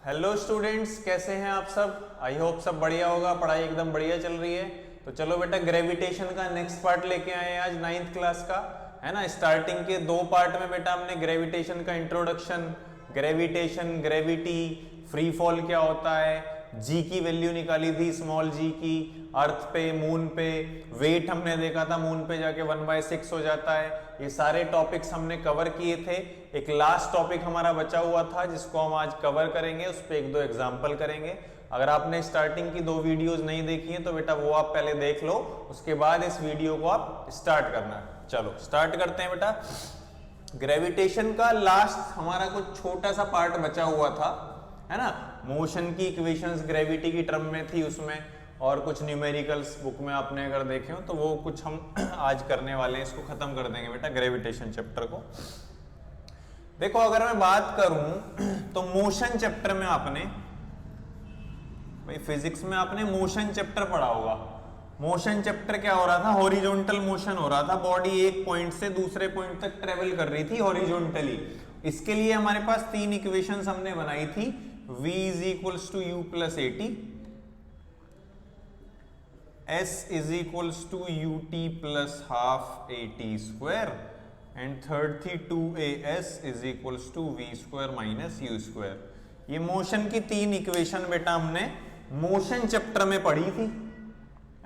Hello students, कैसे हैं आप सब। आई होप सब बढ़िया होगा, पढ़ाई एकदम बढ़िया चल रही है। तो चलो बेटा, ग्रेविटेशन का नेक्स्ट पार्ट लेके आए हैं आज 9th क्लास का, है ना। स्टार्टिंग के 2 पार्ट में बेटा हमने ग्रेविटेशन का introduction, gravitation, gravity, free fall क्या होता है, जी की वैल्यू निकाली थी, स्मॉल जी की, अर्थ पे, मून पे, वेट हमने देखा था, मून पे जाके 1/6 हो जाता है। ये सारे टॉपिक्स हमने कवर किए थे। एक लास्ट टॉपिक हमारा बचा हुआ था जिसको हम आज कवर करेंगे, उस पर 1-2 एग्जाम्पल करेंगे। अगर आपने स्टार्टिंग की 2 वीडियोस नहीं देखी हैं तो बेटा वो आप पहले देख लो, उसके बाद इस वीडियो को आप स्टार्ट करना है। चलो स्टार्ट करते हैं बेटा। ग्रेविटेशन का लास्ट हमारा कुछ छोटा सा पार्ट बचा हुआ था, है ना। मोशन की इक्वेशंस ग्रेविटी की टर्म में थी उसमें, और कुछ न्यूमेरिकल्स बुक में आपने अगर देखे हो तो वो कुछ हम आज करने वाले हैं। इसको खत्म कर देंगे बेटा ग्रेविटेशन चैप्टर को। देखो, अगर मैं बात करूं तो मोशन चैप्टर में आपने, भाई फिजिक्स में आपने मोशन चैप्टर पढ़ा होगा। मोशन चैप्टर क्या हो रहा था, हॉरिजॉन्टल मोशन हो रहा था। बॉडी एक पॉइंट से दूसरे पॉइंट तक ट्रेवल कर रही थी हॉरिजॉन्टली। इसके लिए हमारे पास 3 इक्वेशंस हमने बनाई थी। v = u + at, s = ut + ½ at² and third थी 2as = v² - u²। ये मोशन की 3 इक्वेशन बेटा हमने मोशन चैप्टर में पढ़ी थी,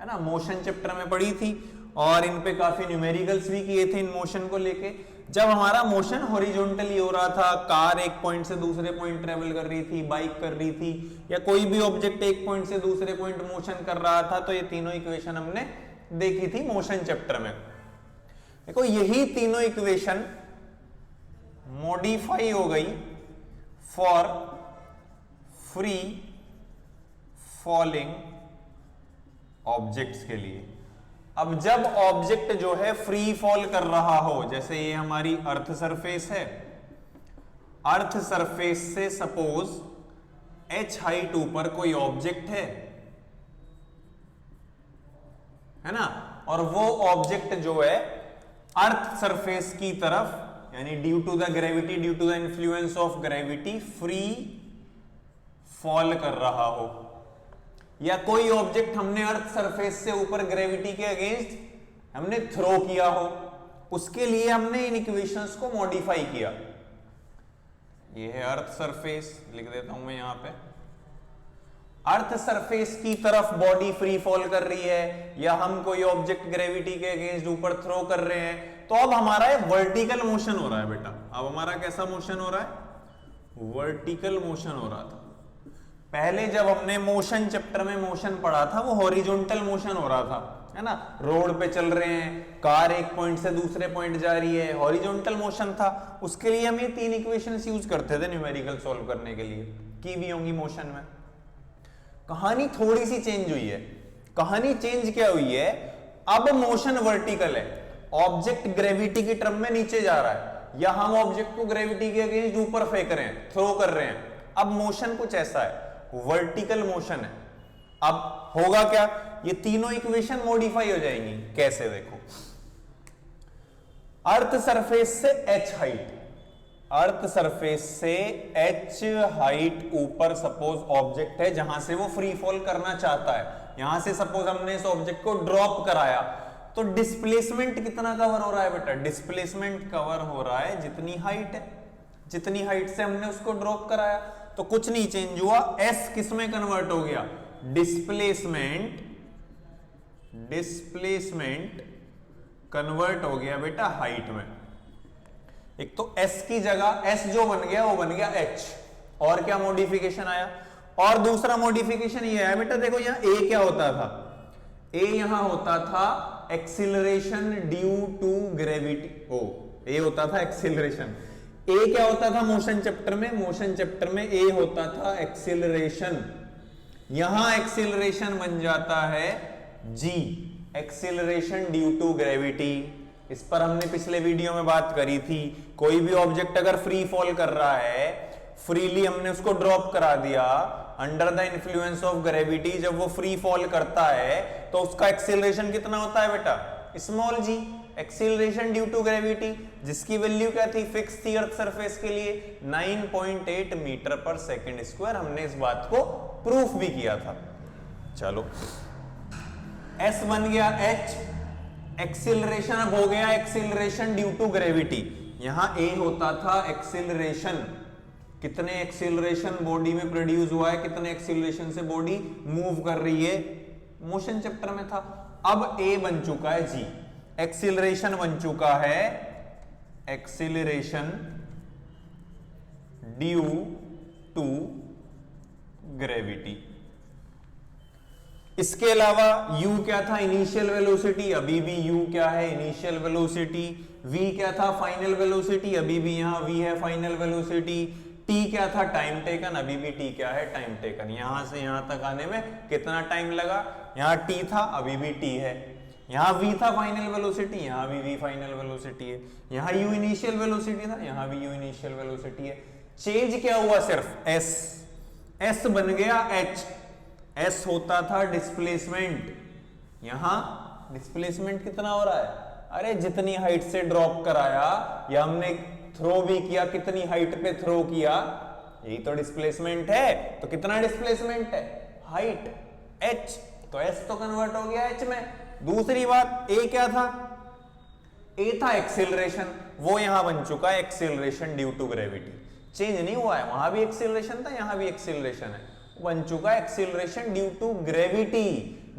है ना। मोशन चैप्टर में पढ़ी थी और इन पे काफी न्यूमेरिकल्स भी किए थे इन मोशन को लेके। जब हमारा मोशन हॉरिजॉन्टली हो रहा था, कार एक पॉइंट से दूसरे पॉइंट ट्रेवल कर रही थी, बाइक कर रही थी, या कोई भी ऑब्जेक्ट एक पॉइंट से दूसरे पॉइंट मोशन कर रहा था, तो ये तीनों इक्वेशन हमने देखी थी मोशन चैप्टर में। देखो, यही तीनों इक्वेशन मॉडिफाई हो गई फॉर फ्री फॉलिंग ऑब्जेक्ट्स के लिए। अब जब ऑब्जेक्ट जो है फ्री फॉल कर रहा हो, जैसे ये हमारी अर्थ सरफेस है, अर्थ सरफेस से सपोज h हाइट ऊपर कोई ऑब्जेक्ट है ना, और वो ऑब्जेक्ट जो है अर्थ सरफेस की तरफ, यानी due to the gravity, due to the influence of gravity free fall कर रहा हो, या कोई ऑब्जेक्ट हमने अर्थ सरफेस से ऊपर ग्रेविटी के अगेंस्ट हमने थ्रो किया हो, उसके लिए हमने इन इक्वेशंस को मॉडिफाई किया। ये है अर्थ सरफेस, लिख देता हूं मैं यहां पे। अर्थ सरफेस की तरफ बॉडी फ्री फॉल कर रही है, या हम कोई ऑब्जेक्ट ग्रेविटी के अगेंस्ट ऊपर थ्रो कर रहे हैं, तो अब हमारा वर्टिकल मोशन हो रहा है बेटा। अब हमारा कैसा मोशन हो रहा है, वर्टिकल मोशन हो रहा था। पहले जब हमने मोशन चैप्टर में मोशन पढ़ा था वो हॉरिजॉन्टल मोशन हो रहा था, है ना। रोड पे चल रहे हैं, कार एक पॉइंट से दूसरे पॉइंट जा रही है, हॉरिजॉन्टल मोशन था। उसके लिए हम ये 3 इक्वेशंस यूज करते थे न्यूमेरिकल सॉल्व करने के लिए, की भी होंगी मोशन में। कहानी थोड़ी सी चेंज हुई है। कहानी चेंज क्या हुई है, अब मोशन वर्टिकल है, ऑब्जेक्ट ग्रेविटी की टर्म में नीचे जा रहा है, या हम ऑब्जेक्ट को ग्रेविटी के अगेंस्ट ऊपर फेंक रहे हैं, थ्रो कर रहे हैं। अब मोशन कुछ ऐसा है, वर्टिकल मोशन है। अब होगा क्या, ये तीनों इक्वेशन मॉडिफाई हो जाएंगी। कैसे, देखो, अर्थ सरफेस से h हाइट, अर्थ सरफेस से h हाइट ऊपर सपोज ऑब्जेक्ट है जहां से वो फ्री फॉल करना चाहता है। यहां से सपोज हमने इस ऑब्जेक्ट को ड्रॉप कराया, तो डिस्प्लेसमेंट कितना कवर हो रहा है बेटा, डिस्प्लेसमेंट कवर हो रहा है जितनी हाइट है, जितनी हाइट से हमने उसको ड्रॉप कराया। तो कुछ नहीं चेंज हुआ, s किस में कन्वर्ट हो गया, डिस्प्लेसमेंट, डिस्प्लेसमेंट कन्वर्ट हो गया बेटा हाइट में। एक तो s की जगह s जो बन गया वो बन गया h, और क्या मॉडिफिकेशन आया, और दूसरा मॉडिफिकेशन ये आया बेटा, देखो यहां a क्या होता था, a यहां होता था acceleration due to gravity, a होता था एक्सीलरेशन। ए क्या होता था मोशन चैप्टर में, मोशन चैप्टर में ए होता था एक्सीलरेशन। यहां एक्सीलरेशन बन जाता है जी, एक्सीलरेशन ड्यू टू ग्रेविटी। इस पर हमने पिछले वीडियो में बात करी थी। कोई भी ऑब्जेक्ट अगर फ्री फॉल कर रहा है, फ्रीली हमने उसको ड्रॉप करा दिया under the influence of gravity, जब वो फ्री फॉल करता है तो उसका एक्सीलरेशन कितना होता है बेटा, small g. Acceleration due to gravity, जिसकी वैल्यू क्या थी, फिक्स थी अर्थ सरफेस के लिए 9.8 मीटर पर सेकंड स्क्वायर। हमने इस बात को प्रूफ भी किया था। चलो S बन गया H, एक्सीलरेशन अब हो गया एक्सीलरेशन ड्यू टू ग्रेविटी। यहां A होता था एक्सीलरेशन, कितने एक्सीलरेशन बॉडी में प्रोड्यूस हुआ है, कितने एक्सीलरेशन से बॉडी मूव कर रही है, मोशन चैप्टर में था। अब A बन चुका है G, एक्सीलरेशन बन चुका है एक्सीलरेशन ड्यू टू ग्रेविटी। इसके अलावा u क्या था, इनिशियल वेलोसिटी, अभी भी u क्या है, इनिशियल वेलोसिटी। v क्या था, फाइनल वेलोसिटी, अभी भी यहां v है फाइनल वेलोसिटी। t क्या था, टाइम टेकन, अभी भी t क्या है, टाइम टेकन। यहां से यहां तक आने में कितना टाइम लगा, यहां t था, अभी भी t है। यहां v था फाइनल वेलोसिटी, यहां भी v फाइनल वेलोसिटी है। यहां u इनिशियल वेलोसिटी था, यहां भी u इनिशियल वेलोसिटी है। चेंज क्या हुआ, सिर्फ s बन गया h। S होता था डिस्प्लेसमेंट, यहां डिस्प्लेसमेंट कितना हो रहा है, अरे जितनी हाइट से ड्रॉप कराया या हमने थ्रो भी किया, कितनी हाइट पे थ्रो किया, यही तो डिस्प्लेसमेंट है। तो कितना डिस्प्लेसमेंट है, हाइट h, तो S तो कन्वर्ट हो गया h में। दूसरी बात A क्या था, A था एक्सीलरेशन, वो यहां बन चुका है acceleration due to gravity. Change नहीं हुआ है, वहां भी एक्सीलरेशन था, यहां भी एक्सीलरेशन है, बन चुका है acceleration due to gravity.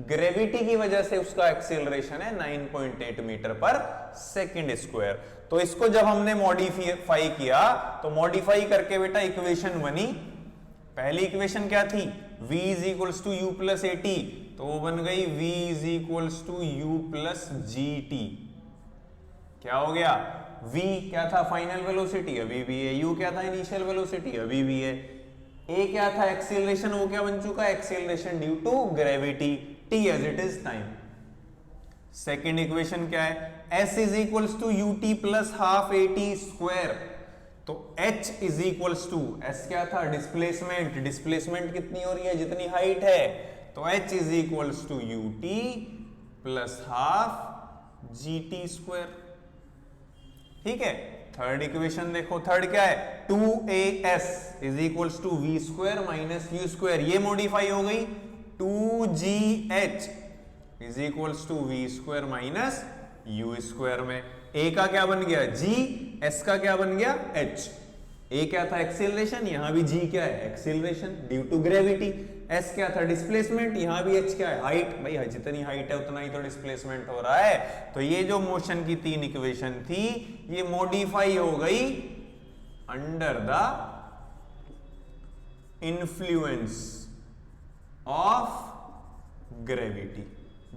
Gravity की वजह से उसका एक्सीलरेशन है 9.8 मीटर पर सेकंड स्क्वायर। तो इसको जब हमने मॉडिफाई किया, तो मॉडिफाई करके बेटा इक्वेशन बनी। पहली इक्वेशन क्या थी, v is equals to U plus A T, तो वो बन गई v is equals to U plus G T. क्या हो गया, v क्या था, फाइनल वेलोसिटी, अभी भी है। u क्या था, इनिशियल वेलोसिटी, अभी भी है। A क्या था, एक्सीलरेशन, वो क्या बन चुका है, acceleration due to gravity, t as it is time. Second equation क्या है, s is equals to U T plus half A T square. तो h is equals to, s क्या था, डिस्प्लेसमेंट, डिस्प्लेसमेंट कितनी हो रही है, जितनी हाइट है, तो h is equals to U T plus half G T square. ठीक है। थर्ड इक्वेशन देखो, थर्ड क्या है, 2as is equals to V square minus U square, ये मॉडिफाई हो गई 2gh is equals to V square minus U square में। a का क्या बन गया, g, s का क्या बन गया, h। a क्या था, एक्सीलरेशन, यहां भी g क्या है, acceleration due to gravity. s क्या था, डिस्प्लेसमेंट, यहां भी h क्या है, हाइट। भाई जितनी हाइट है उतना ही तो डिस्प्लेसमेंट हो रहा है। तो ये जो मोशन की तीन इक्वेशन थी, ये मॉडिफाई हो गई under the influence of gravity.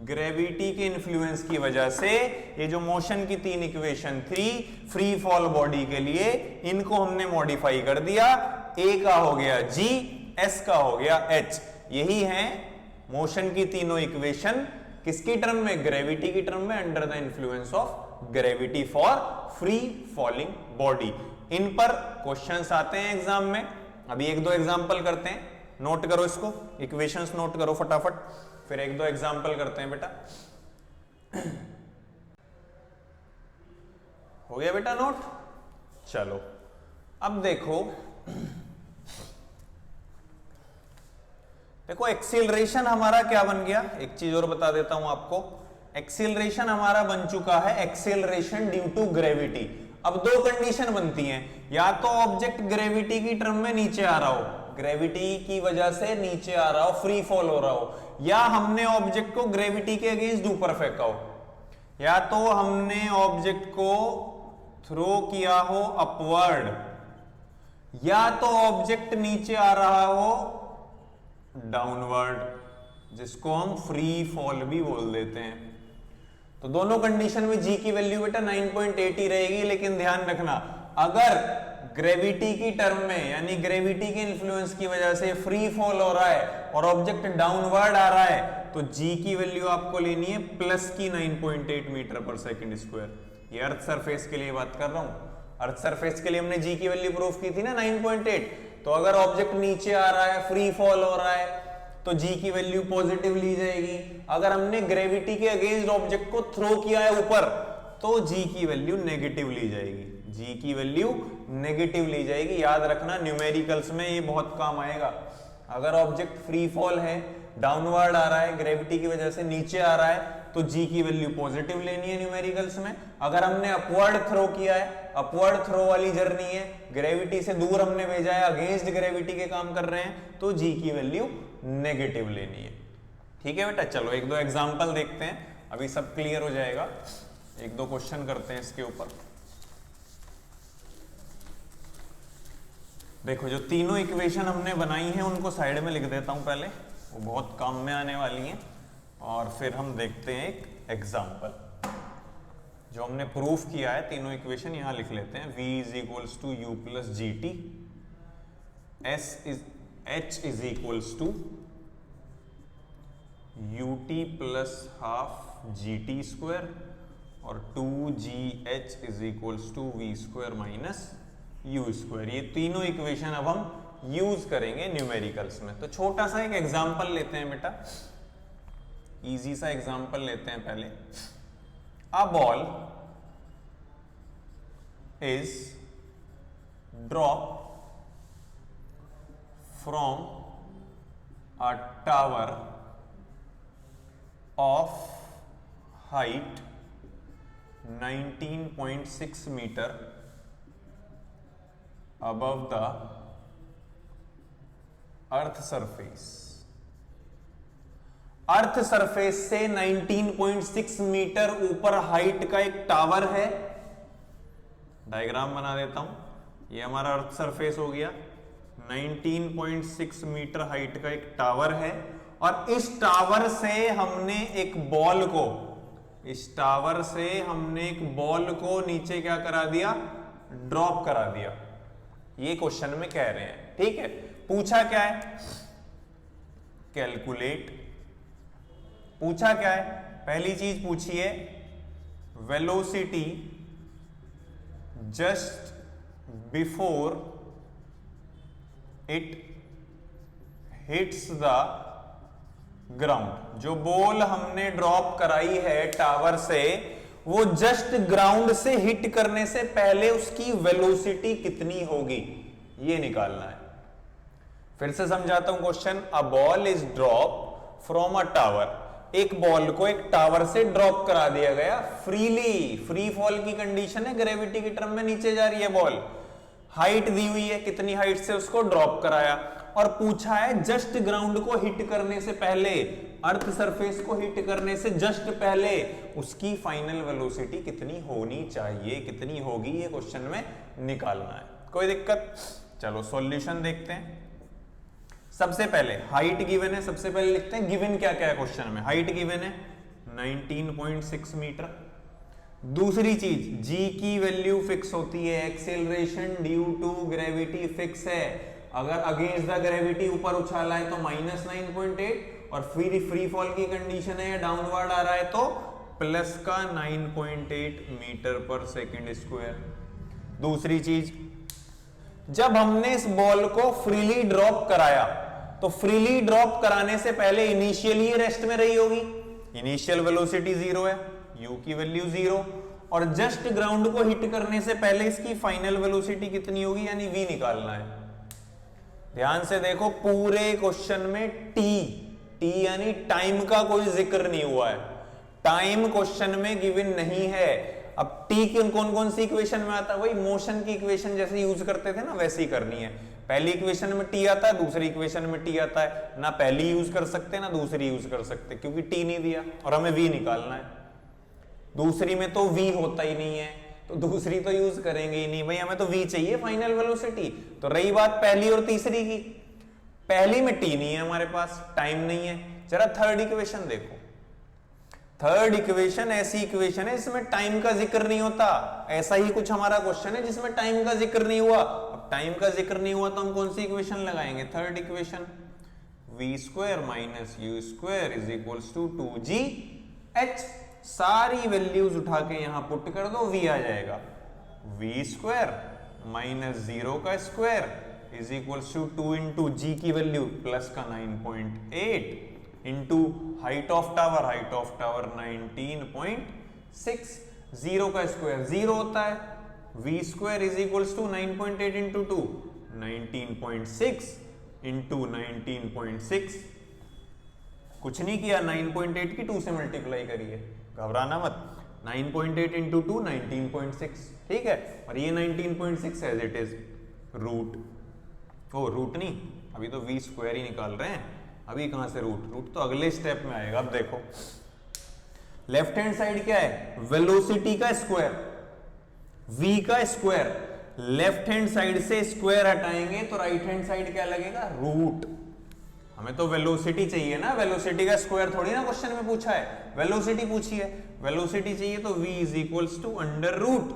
Gravity के इन्फ्लुएंस की वजह से ये जो मोशन की तीन इक्वेशन थी फ्री फॉल बॉडी के लिए, इनको हमने मॉडिफाई कर दिया। a का हो गया g, s का हो गया h। यही है मोशन की तीनों इक्वेशन, किसकी टर्म में, ग्रेविटी की टर्म में, under the influence of gravity for free falling body. इन पर क्वेश्चंस आते हैं एग्जाम में। अभी एक दो एग्जांपल करते हैं, नोट करो इसको, इक्वेशंस नोट करो फटाफट, फिर एक दो एग्जांपल करते हैं बेटा। हो गया बेटा नोट। चलो अब देखो, एक्सीलरेशन हमारा क्या बन गया, एक चीज और बता देता हूं आपको। एक्सीलरेशन हमारा बन चुका है एक्सीलरेशन ड्यू टू ग्रेविटी। अब दो कंडीशन बनती हैं, या तो ऑब्जेक्ट ग्रेविटी की टर्म में नीचे आ रहा हो, ग्रेविटी की वजह से नीचे आ रहा हो, फ्री फॉल हो रहा हो, या हमने ऑब्जेक्ट को ग्रेविटी के अगेंस्ट ऊपर फेंका हो, या तो हमने ऑब्जेक्ट को थ्रो किया हो अपवर्ड, या तो ऑब्जेक्ट नीचे आ रहा हो डाउनवर्ड, जिसको हम फ्री फॉल भी बोल देते हैं। तो दोनों कंडीशन में g की वैल्यू बेटा 9.8 ही रहेगी। लेकिन ध्यान रखना, अगर ग्रेविटी की टर्म में, यानी ग्रेविटी के इन्फ्लुएंस की वजह से फ्री फॉल हो रहा है और ऑब्जेक्ट डाउनवर्ड आ रहा है, तो g की वैल्यू आपको लेनी है प्लस की 9.8 मीटर पर सेकंड स्क्वायर। ये अर्थ सरफेस के लिए बात कर रहा हूं। अर्थ सरफेस के लिए हमने g की वैल्यू प्रूफ की थी ना 9.8। तो अगर ऑब्जेक्ट नीचे आ रहा है, फ्री फॉल हो रहा है, तो g की वैल्यू पॉजिटिव ली जाएगी। अगर हमने ग्रेविटी के अगेंस्ट ऑब्जेक्ट को थ्रो किया है ऊपर, तो जी की वैल्यू नेगेटिव ली जाएगी, जी की वैल्यू नेगेटिव ली जाएगी। याद रखना न्यूमेरिकल्स में ये बहुत काम आएगा। अगर ऑब्जेक्ट फ्री फॉल है, डाउनवर्ड आ रहा है, ग्रेविटी की वजह से नीचे आ रहा है, तो जी की वैल्यू पॉजिटिव लेनी है न्यूमेरिकल्स में। अगर हमने अपवर्ड थ्रो किया है, अपवर्ड थ्रो वाली जर्नी है, ग्रेविटी से दूर हमने भेजा है, अगेंस्ट ग्रेविटी के काम कर रहे हैं, तो जी की वैल्यू नेगेटिव लेनी है। ठीक है बेटा, चलो एक दो एग्जांपल देखते हैं, अभी सब क्लियर हो जाएगा। एक दो क्वेश्चन करते हैं इसके ऊपर। देखो जो तीनों इक्वेशन हमने बनाई हैं उनको साइड में लिख देता हूं पहले, वो बहुत काम में आने वाली हैं, और फिर हम देखते हैं एक एग्जांपल। जो हमने प्रूफ किया है तीनों इक्वेशन यहां लिख लेते हैं। v is equals to U plus G T, h is equals to U T plus half G T square, और 2gh is equals to V square minus U square. ये तीनों इक्वेशन अब हम यूज करेंगे न्यूमेरिकल्स में। तो छोटा सा एक एग्जांपल लेते हैं बेटा, इजी सा एग्जांपल लेते हैं पहले। A ball is drop from a tower of height 19.6 metre above the earth surface. Earth surface से 19.6 मीटर ऊपर हाइट का एक टावर है। डायग्राम बना देता हूं। ये हमारा अर्थ सरफेस हो गया, 19.6 मीटर हाइट का एक टावर है, और इस टावर से हमने एक बॉल को, इस टावर से हमने एक बॉल को नीचे क्या करा दिया, ड्रॉप करा दिया। ये क्वेश्चन में कह रहे हैं। ठीक है, पूछा क्या है, कैलकुलेट। पूछा क्या है, पहली चीज पूछी है velocity just before it hits the ground. जो बॉल हमने ड्रॉप कराई है टावर से, वो जस्ट ग्राउंड से हिट करने से पहले उसकी वेलोसिटी कितनी होगी, ये निकालना है। फिर से समझाता हूं question. A ball is drop from a tower, एक बॉल को एक टावर से ड्रॉप करा दिया गया फ्रीली, फ्री फॉल की कंडीशन है, ग्रेविटी की टर्म में नीचे जा रही है बॉल, हाइट दी हुई है, कितनी हाइट से उसको ड्रॉप कराया, और पूछा है जस्ट ग्राउंड को हिट करने से पहले, अर्थ सरफेस को हिट करने से जस्ट पहले उसकी फाइनल वेलोसिटी कितनी होनी चाहिए, कितनी होगी, ये क्वेश्चन में निकालना है। कोई दिक्कत? चलो सॉल्यूशन देखते हैं। सबसे पहले हाइट गिवन है, सबसे पहले लिखते हैं गिवन क्या क्या है क्वेश्चन में। हाइट गिवन है 19.6 मीटर। दूसरी चीज, जी की वैल्यू फिक्स होती है, acceleration due to gravity fix है। अगर अगेंस्ट द ग्रेविटी ऊपर उछाला है तो -9.8, और फिर फ्री फॉल की कंडीशन है, डाउनवर्ड आ रहा है तो प्लस का 9.8 मीटर पर सेकंड स्क्वायर। दूसरी चीज, जब हमने इस बॉल को फ्रीली ड्रॉप कराया, तो फ्रीली ड्रॉप कराने से पहले इनिशियली रेस्ट में रही होगी, इनिशियल वेलोसिटी 0 है, u की वैल्यू 0, और जस्ट ग्राउंड को हिट करने से पहले इसकी फाइनल वेलोसिटी कितनी होगी, यानी v निकालना है। ध्यान से देखो, पूरे क्वेश्चन में t यानी टाइम का कोई जिक्र नहीं हुआ है, टाइम क्वेश्चन में गिवन नहीं है। अब t कौन कौन सी इक्वेशन में आता है, वही मोशन की इक्वेशन जैसे यूज करते थे ना, वैसे ही करनी है। पहली इक्वेशन में t आता है, दूसरी इक्वेशन में t आता है, ना पहली यूज कर सकते ना दूसरी यूज कर सकते, क्योंकि t नहीं दिया और हमें v निकालना है। दूसरी में तो v होता ही नहीं है, तो दूसरी तो यूज करेंगे ही नहीं, भाई हमें तो v चाहिए फाइनल वेलोसिटी। तो रही बात पहली और तीसरी की, पहली में t नहीं है हमारे पास, टाइम नहीं है। जरा थर्ड इक्वेशन देखो, थर्ड इक्वेशन ऐसी इक्वेशन है जिसमें टाइम का जिक्र नहीं होता। ऐसा ही कुछ हमारा क्वेश्चन है जिसमें टाइम का जिक्र नहीं हुआ। अब टाइम का जिक्र नहीं हुआ तो हम कौन सी इक्वेशन लगाएंगे, third equation, v square minus U square is equals to 2gh। सारी वैल्यूज उठा के यहां पुट कर दो, v आ जाएगा, v स्क्वायर माइनस 0 का square is equals to 2 into g की वैल्यू प्लस का 9.8 into height of tower 19.6, zero का स्क्वायर जीरो होता है, v square is equals to 9.8 into 2 19.6 into 19.6, कुछ नहीं किया, 9.8 की 2 से मल्टीप्लाई करिए, घबराना मत, 9.8 इंटू 2 19.6, ठीक है, और ये 19.6 एज इट इज रूट, ओ रूट नहीं, अभी तो v स्क्वायर ही निकाल रहे हैं, अभी कहां से रूट, रूट तो अगले स्टेप में आएगा। अब देखो लेफ्ट हैंड साइड क्या है, वेलोसिटी का स्क्वायर, v का स्क्वायर, लेफ्ट हैंड साइड से स्क्वायर हटाएंगे तो राइट हैंड साइड क्या लगेगा, रूट। हमें तो वेलोसिटी चाहिए ना, वेलोसिटी का स्क्वायर थोड़ी ना क्वेश्चन में पूछा है, वेलोसिटी पूछी है, वेलोसिटी चाहिए तो v is equals to under root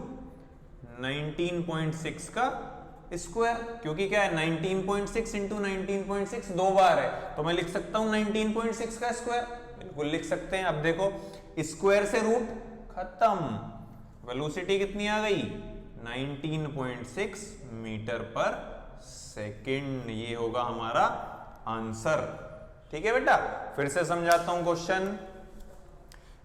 19.6 का स्क्वायर, क्योंकि क्या है 19.6 इंटू 19.6 दो बार है, तो मैं लिख सकता हूं 19.6 का स्क्वायर, बिल्कुल लिख सकते हैं। अब देखो स्क्वायर से रूट खत्म, वेलोसिटी कितनी आ गई 19.6 मीटर पर सेकंड, ये होगा हमारा आंसर। ठीक है बेटा, फिर से समझाता हूं क्वेश्चन।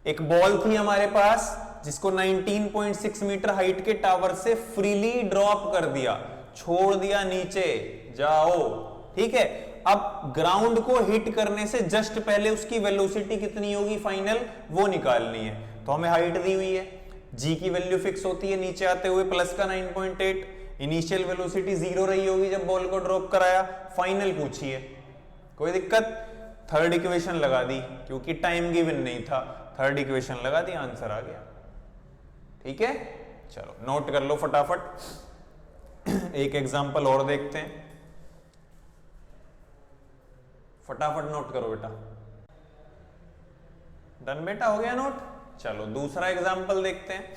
एक बॉल थी हमारे पास जिसको 19.6 मीटर हाइट के टावर से फ्रीली ड्रॉप कर दिया, छोड़ दिया नीचे, जाओ, ठीक है। अब ग्राउंड को हिट करने से जस्ट पहले उसकी वेलोसिटी कितनी होगी फाइनल, वो निकालनी है। तो हमें हाइट दी हुई है, जी की वैल्यू फिक्स होती है नीचे आते हुए प्लस का 9.8, इनिशियल वेलोसिटी 0 रही होगी जब बॉल को ड्रॉप कराया, फाइनल पूछी है, कोई दिक्कत। थर्ड इक्वेशन लगा दी क्योंकि टाइम गिवन नहीं था, थर्ड इक्वेशन लगा दी, आंसर आ गया। ठीक है, चलो नोट कर लो फटाफट। एक एग्जांपल और देखते हैं, फटाफट नोट करो बेटा। डन बेटा, हो गया नोट। चलो दूसरा एग्जांपल देखते हैं,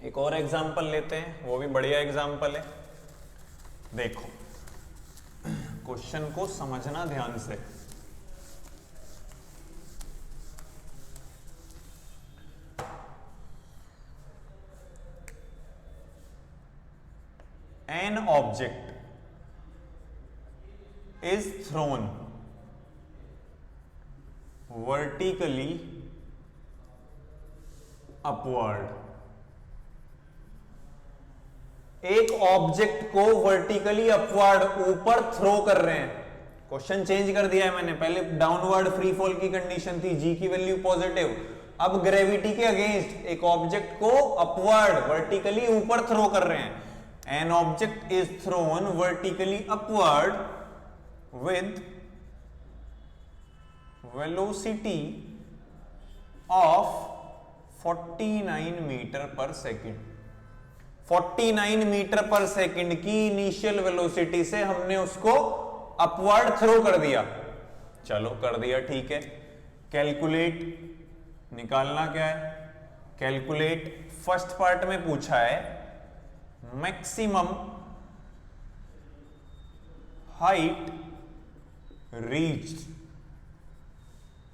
एक और एग्जांपल लेते हैं, वो भी बढ़िया एग्जांपल है। देखो क्वेश्चन को समझना ध्यान से। An object is thrown vertically upward। एक ऑब्जेक्ट को वर्टिकली अपवर्ड ऊपर थ्रो कर रहे हैं, क्वेश्चन चेंज कर दिया है मैंने, पहले डाउनवर्ड फ्री फॉल की कंडीशन थी, जी की वैल्यू पॉजिटिव, अब ग्रेविटी के अगेंस्ट एक ऑब्जेक्ट को अपवर्ड वर्टिकली ऊपर थ्रो कर रहे हैं। An object is thrown vertically upward with velocity of 49 metre पर सेकेंड। 49 मीटर पर सेकेंड की इनिशियल वेलोसिटी से हमने उसको अपवर्ड थ्रो कर दिया। चलो कर दिया, ठीक है। कैलकुलेट, निकालना क्या है, कैलकुलेट। फर्स्ट पार्ट में पूछा है मैक्सिमम हाइट रीच्ड,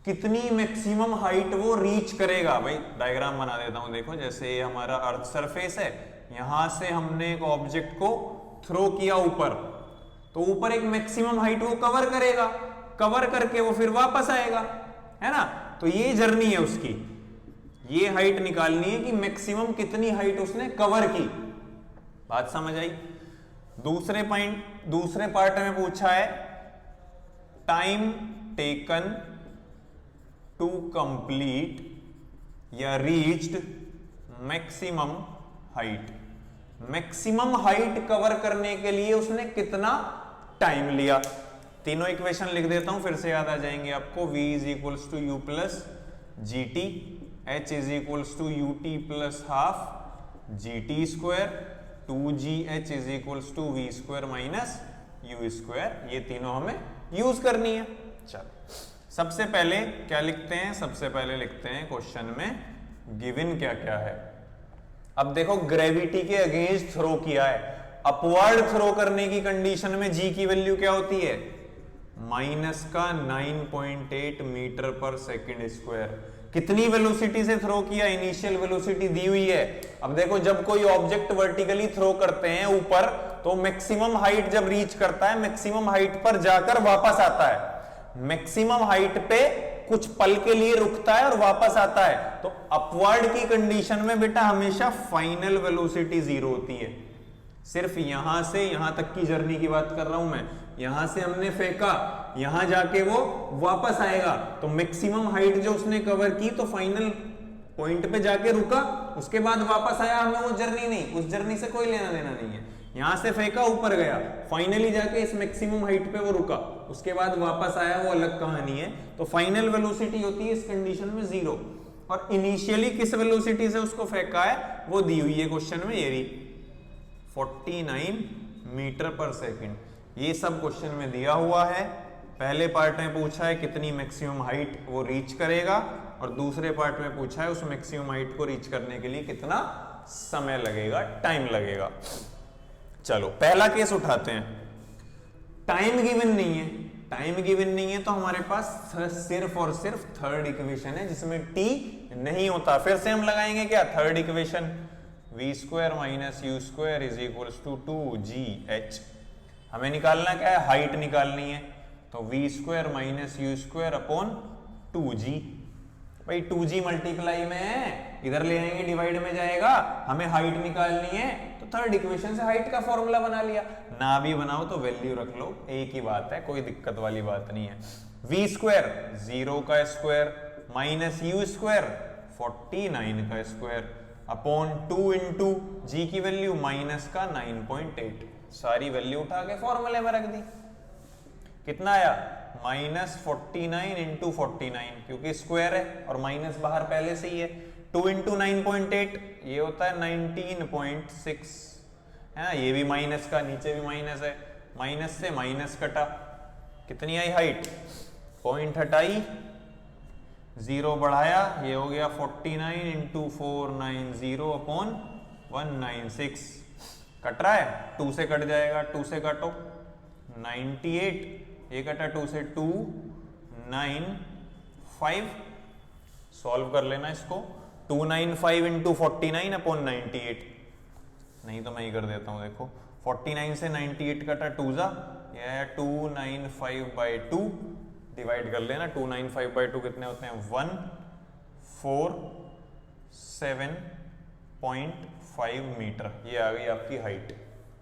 कितनी मैक्सिमम हाइट वो रीच करेगा। भाई डायग्राम बना देता हूं, देखो जैसे ये हमारा अर्थ सरफेस है, यहां से हमने एक ऑब्जेक्ट को थ्रो किया ऊपर, तो ऊपर एक मैक्सिमम हाइट वो कवर करेगा, कवर करके वो फिर वापस आएगा, है ना। तो ये जर्नी है उसकी, ये हाइट निकालनी है कि मैक्सिमम कितनी हाइट उसने कवर की। बात समझ आई। दूसरे पार्ट में पूछा है टाइम टेकन टू कंप्लीट या reached maximum height. Maximum height cover करने के लिए उसने कितना टाइम लिया। तीनों इक्वेशन लिख देता हूं, फिर से याद आ जाएंगे आपको। v is equals to U plus G T, h is equals to U T plus half G T square, 2gh is equals to V square minus U square. ये तीनों हमें यूज करनी है। चलो सबसे पहले क्या लिखते हैं, सबसे पहले लिखते हैं क्वेश्चन में गिवन क्या क्या है। अब देखो ग्रेविटी के अगेंस्ट थ्रो किया है, अपवर्ड थ्रो करने की कंडीशन में जी की वैल्यू क्या होती है, माइनस का 9.8 मीटर पर सेकेंड स्क्वायर। कितनी वेलोसिटी से थ्रो किया, इनिशियल वेलोसिटी दी हुई है। अब देखो जब कोई ऑब्जेक्ट वर्टिकली थ्रो करते हैं ऊपर, तो मैक्सिमम हाइट जब रीच करता है, मैक्सिमम हाइट पर जाकर वापस आता है। मैक्सिमम हाइट पे कुछ पल के लिए रुकता है और वापस आता है, तो अपवर्ड की कंडीशन में बेटा हमेशा फाइनल वेलोसिटी 0 होती है। सिर्फ यहां से यहां तक की जर्नी की बात कर रहा हूं मैं, यहां से हमने फेंका, यहां जाके वो वापस आएगा, तो मैक्सिमम हाइट जो उसने कवर की तो फाइनल पॉइंट पे जाके रुका, उसके बाद वापस आया, हमें वो जर्नी नहीं, उस जर्नी से कोई लेना देना नहीं है। यहां से फेंका, ऊपर गया, फाइनली जाके इस मैक्सिमम हाइट पे वो रुका, उसके बाद वापस आया, वो अलग कहानी है। तो फाइनल वेलोसिटी होती है इस कंडीशन में 0, और इनिशियली किस वेलोसिटी से उसको फेंका है वो दी हुई है क्वेश्चन में, ये रही 49 मीटर पर सेकंड। ये सब क्वेश्चन में दिया हुआ है। पहले पार्ट में पूछा है कितनी मैक्सिमम हाइट वो रीच करेगा, और दूसरे पार्ट में पूछा है उस मैक्सिमम हाइट को रीच करने के लिए कितना समय लगेगा, टाइम लगेगा। चलो पहला केस उठाते हैं। टाइम गिवन नहीं है, टाइम गिवन नहीं है तो हमारे पास सिर्फ और सिर्फ थर्ड इक्वेशन है जिसमें टी नहीं होता। फिर से हम लगाएंगे क्या, third equation, v square minus U square is equals to 2gh। हमें निकालना क्या है, हाइट निकालनी है, तो v square minus U square upon 2g। भाई 2g मल्टीप्लाई में है, इधर ले आएंगे डिवाइड में जाएगा, हमें हाइट निकालनी है, तो थर्ड इक्वेशन से हाइट का फॉर्मूला बना लिया। ना भी बनाओ तो वैल्यू रख लो, एक ही बात है, कोई दिक्कत वाली बात नहीं है। v स्क्वायर 0 का स्क्वायर माइनस यू स्क्वायर 49 का स्क्वायर अपॉन 2 इंटू जी की वैल्यू माइनस का 9.8, सारी वैल्यू उठा के फॉर्मूले में रख दी। कितना आया, -49 इंटू 49, क्योंकि स्क्वायर है और माइनस बाहर पहले से ही है। 2 इंटू 9.8 ये होता है 19.6 है, ये भी माइनस का, नीचे भी माइनस है, माइनस से माइनस कटा, कितनी आई हाइट, पॉइंट हटाई, 0 बढ़ाया, ये हो गया 49 इंटू 490 अपॉन 196। कट रहा है, 2 से कट जाएगा, 2 से काटो 98, ये कटा 2 से 2 9 5, सॉल्व कर लेना इसको, 295 इंटू 49 अपॉन 98, नहीं तो मैं ही कर देता हूं, देखो 49 से 98 कटा 2 जा, यह 295 बाई 2, डिवाइड कर लेना, 295 बाई 2 कितने होते हैं, 147.5 मीटर, ये आ गई आपकी हाइट।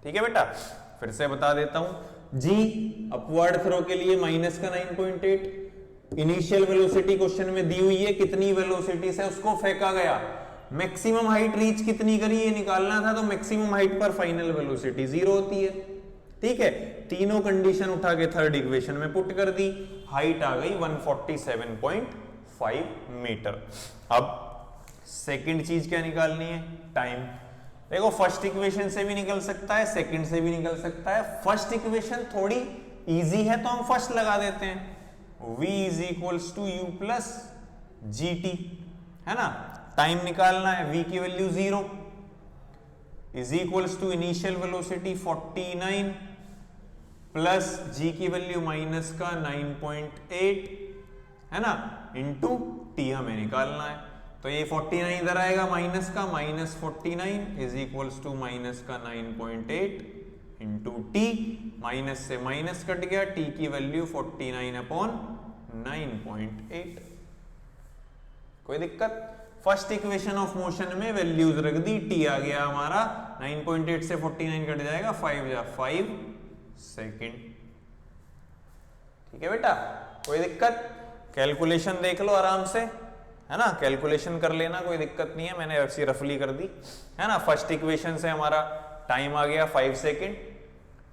ठीक है बेटा, फिर से बता देता हूं, जी अपवर्ड थ्रो के लिए माइनस का 9.8, इनिशियल वेलोसिटी क्वेश्चन में दी हुई है, कितनी वेलोसिटी से उसको फेंका गया, मैक्सिमम हाइट रीच कितनी करी ये निकालना था, तो मैक्सिमम हाइट पर फाइनल वेलोसिटी 0 होती है। ठीक है, तीनों कंडीशन उठा के थर्ड इक्वेशन में पुट कर दी, हाइट आ गई 147.5 मीटर। अब सेकंड चीज क्या निकालनी है, टाइम। देखो फर्स्ट इक्वेशन से भी निकल सकता है, सेकंड से भी निकल सकता है। फर्स्ट इक्वेशन थोड़ी इजी है तो हम फर्स्ट लगा देते हैं, v is equals to U plus G T, है ना। टाइम निकालना है, v की value 0 is equals to initial velocity 49 plus g की वैल्यू माइनस का 9.8, है ना, इंटू t हमें निकालना है, तो ये 49 इधर आएगा माइनस का, -49 इज इक्वल्स टू माइनस का 9.8 इंटू टी, माइनस से माइनस कट गया, t की वैल्यू 49 अपॉन 9.8। कोई दिक्कत, फर्स्ट इक्वेशन ऑफ मोशन में वैल्यूज रख दी, t आ गया हमारा 9.8 से 49 कट जाएगा, 5 जा 5 सेकेंड। ठीक है बेटा, कोई दिक्कत, कैलकुलेशन देख लो आराम से, है ना, कैलकुलेशन कर लेना, कोई दिक्कत नहीं है, मैंने ऐसी रफली कर दी, है ना। फर्स्ट इक्वेशन से हमारा टाइम आ गया 5 सेकेंड,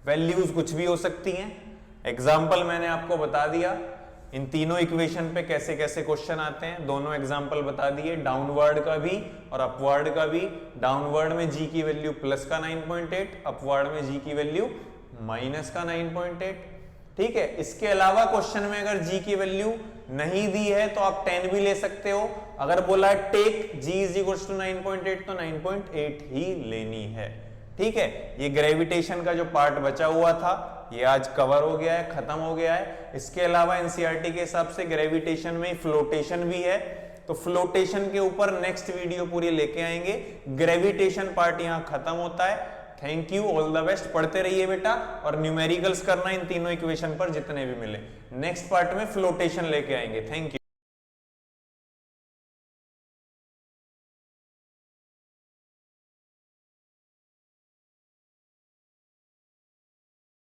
वैल्यूज कुछ भी हो सकती हैं, एग्जाम्पल मैंने आपको बता दिया, इन तीनों इक्वेशन पे कैसे कैसे क्वेश्चन आते हैं, दोनों एग्जाम्पल बता दिए, डाउनवर्ड का भी और अपवर्ड का भी। डाउनवर्ड में जी की वैल्यू प्लस का 9.8, अपवर्ड में जी की वैल्यू माइनस का 9.8। ठीक है, इसके अलावा क्वेश्चन में अगर जी की वैल्यू नहीं दी है तो आप 10 भी ले सकते हो, अगर बोला है take G is equals to 9.8 तो 9.8 ही लेनी है। ठीक है, ये ग्रेविटेशन का जो पार्ट बचा हुआ था ये आज कवर हो गया है, खत्म हो गया है। इसके अलावा एनसीईआरटी के हिसाब से ग्रेविटेशन में फ्लोटेशन भी है, तो फ्लोटेशन के ऊपर नेक्स्ट वीडियो पूरी लेके आएंगे। ग्रेविटेशन पार्ट यहां खत्म होता है। Thank you, all the best, पढ़ते रहिए बेटा, और न्यूमेरिकल्स करना इन तीनों इक्वेशन पर जितने भी मिले। नेक्स्ट पार्ट में फ्लोटेशन लेके आएंगे। Thank you.